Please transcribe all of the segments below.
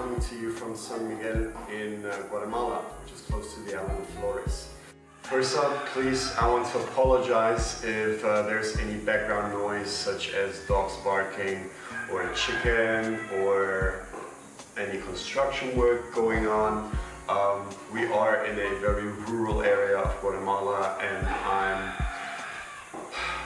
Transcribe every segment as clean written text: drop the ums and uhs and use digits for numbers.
coming to you from San Miguel in Guatemala, which is close to the island of Flores. First up, please, I want to apologize if there's any background noise such as dogs barking or a chicken or any construction work going on. We are in a very rural area of Guatemala and I'm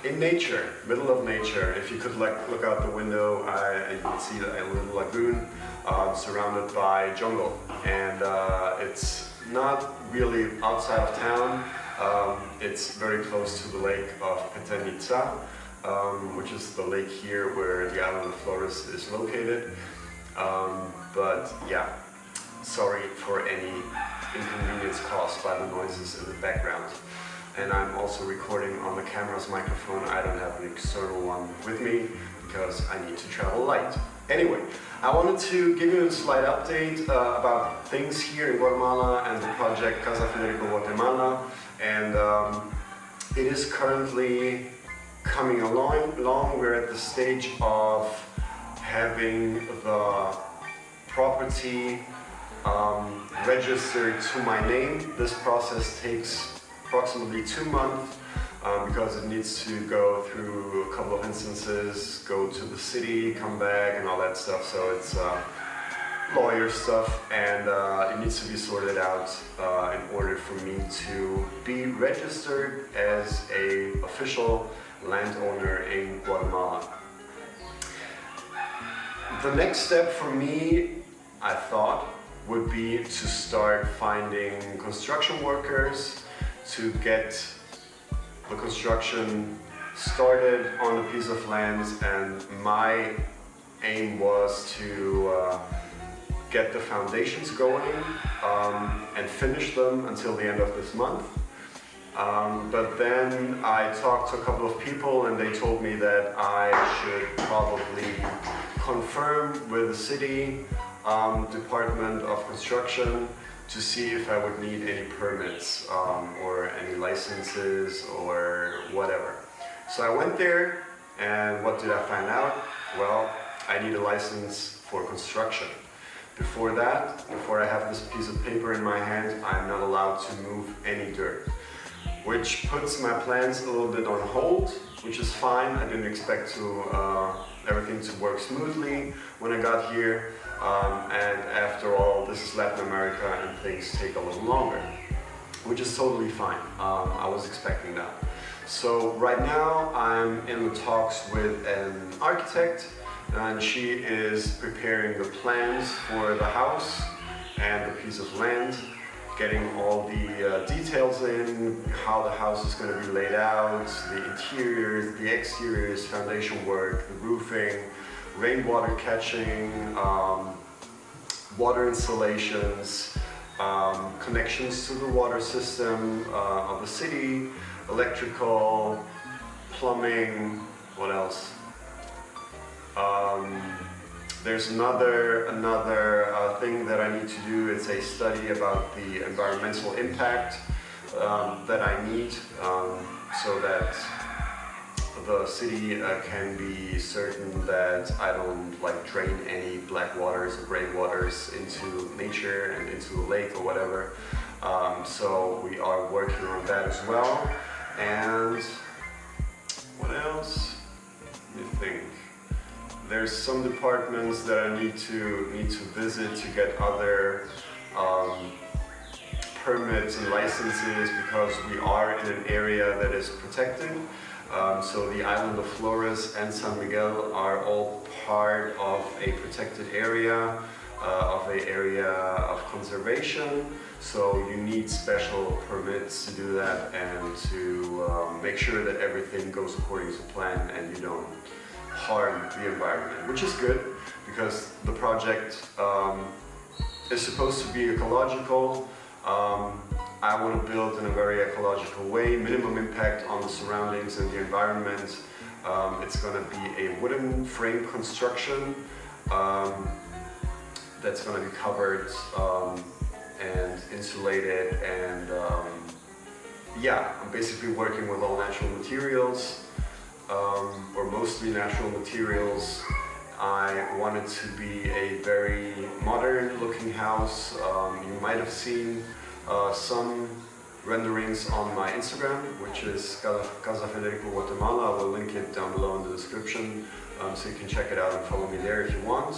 in nature, middle of nature. If you could look out the window, you can see a little lagoon surrounded by jungle. And it's not really outside of town. It's very close to the lake of Petén Itzá, which is the lake here where the island of Flores is located. But yeah, sorry for any inconvenience caused by the noises in the background. And I'm also recording on the camera's microphone. I don't have an external one with me because I need to travel light. Anyway, I wanted to give you a slight update about things here in Guatemala and the project Casa Federico Guatemala. And it is currently coming along. We're at the stage of having the property registered to my name. This process takes approximately 2 months because it needs to go through a couple of instances, go to the city, come back and all that stuff. So it's lawyer stuff and it needs to be sorted out in order for me to be registered as an official landowner in Guatemala. The next step for me, I thought, would be to start finding construction workers to get the construction started on a piece of land, and my aim was to get the foundations going and finish them until the end of this month. But then I talked to a couple of people and they told me that I should probably confirm with the city Department of Construction to see if I would need any permits or any licenses or whatever. So I went there and what did I find out? Well, I need a license for construction. Before that, before I have this piece of paper in my hand, I'm not allowed to move any dirt, which puts my plans a little bit on hold, which is fine. I didn't expect everything to work smoothly when I got here. And after all, this is Latin America and things take a little longer, which is totally fine. I was expecting that. So right now I'm in the talks with an architect and she is preparing the plans for the house and the piece of land, getting all the details in, how the house is going to be laid out, the interiors, the exteriors, foundation work, the roofing, rainwater catching, water installations, connections to the water system of the city, electrical, plumbing, what else? There's another thing that I need to do. It's a study about the environmental impact that I need so that the city can be certain that I don't drain any black waters or gray waters into nature and into the lake or whatever. So we are working on that as well. And what else? Let me think. There's some departments that I need to visit to get other permits and licenses because we are in an area that is protected. So the island of Flores and San Miguel are all part of a protected area, of conservation. So you need special permits to do that and to make sure that everything goes according to plan and you don't harm the environment, which is good because the project is supposed to be ecological. I want to build in a very ecological way, minimum impact on the surroundings and the environment. It's going to be a wooden frame construction that's going to be covered and insulated, and yeah, I'm basically working with all natural materials or mostly natural materials. I want it to be a very modern looking house. You might have seen some renderings on my Instagram, which is Casa Federico Guatemala. I will link it down below in the description, so you can check it out and follow me there if you want.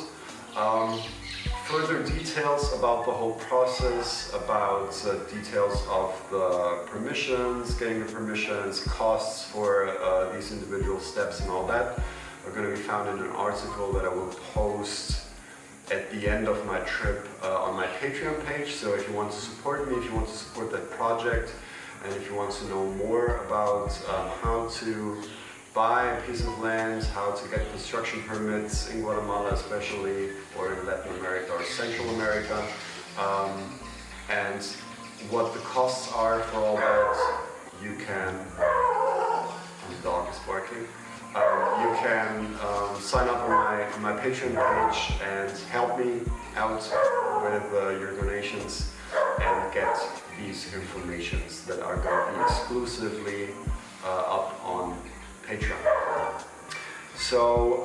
Further details about the whole process, about details of the permissions, getting the permissions, costs for these individual steps and all that are going to be found in an article that I will post at the end of my trip on my Patreon page. So if you want to support me, if you want to support that project, and if you want to know more about how to buy a piece of land, how to get construction permits in Guatemala especially, or in Latin America or Central America, and what the costs are for all that, you can, the dog is barking, you can sign up on my Patreon page and help me out with your donations and get these informations that are going to be exclusively up on Patreon. So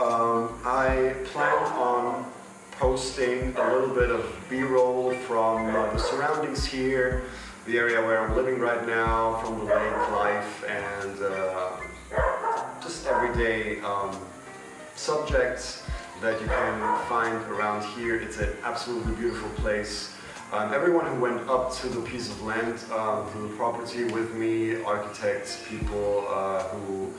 I plan on posting a little bit of B-roll from the surroundings here, the area where I'm living right now, from the lake life, and just everyday subjects that you can find around here. It's an absolutely beautiful place. Everyone who went up to the piece of land, to the property with me, architects, people who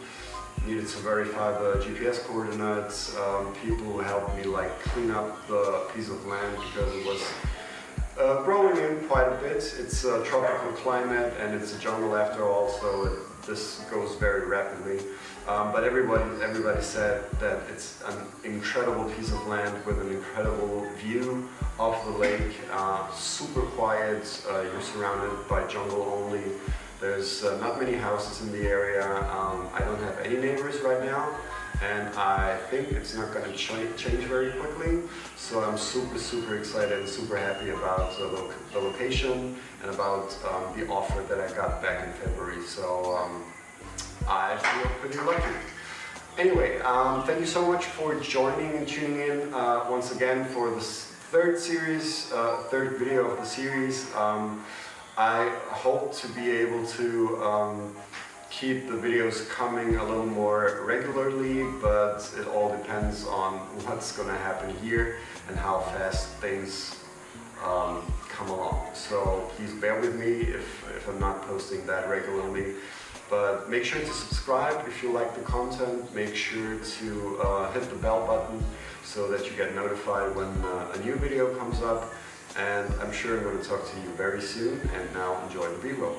needed to verify the GPS coordinates, people who helped me like clean up the piece of land because it was growing in quite a bit. It's a tropical climate and it's a jungle after all, so this goes very rapidly. But everybody said that it's an incredible piece of land with an incredible view of the lake, super quiet, you're surrounded by jungle only. There's not many houses in the area. I don't have any neighbors right now, and I think it's not going to change very quickly. So I'm super excited and super happy about the location and about the offer that I got back in February. So I feel pretty lucky. Anyway, thank you so much for joining and tuning in once again for this third video of the series. I hope to be able to keep the videos coming a little more regularly, but it all depends on what's going to happen here and how fast things come along. So please bear with me if I'm not posting that regularly. But make sure to subscribe if you like the content. Make sure to hit the bell button so that you get notified when a new video comes up. And I'm sure I'm going to talk to you very soon. And now enjoy the B-roll.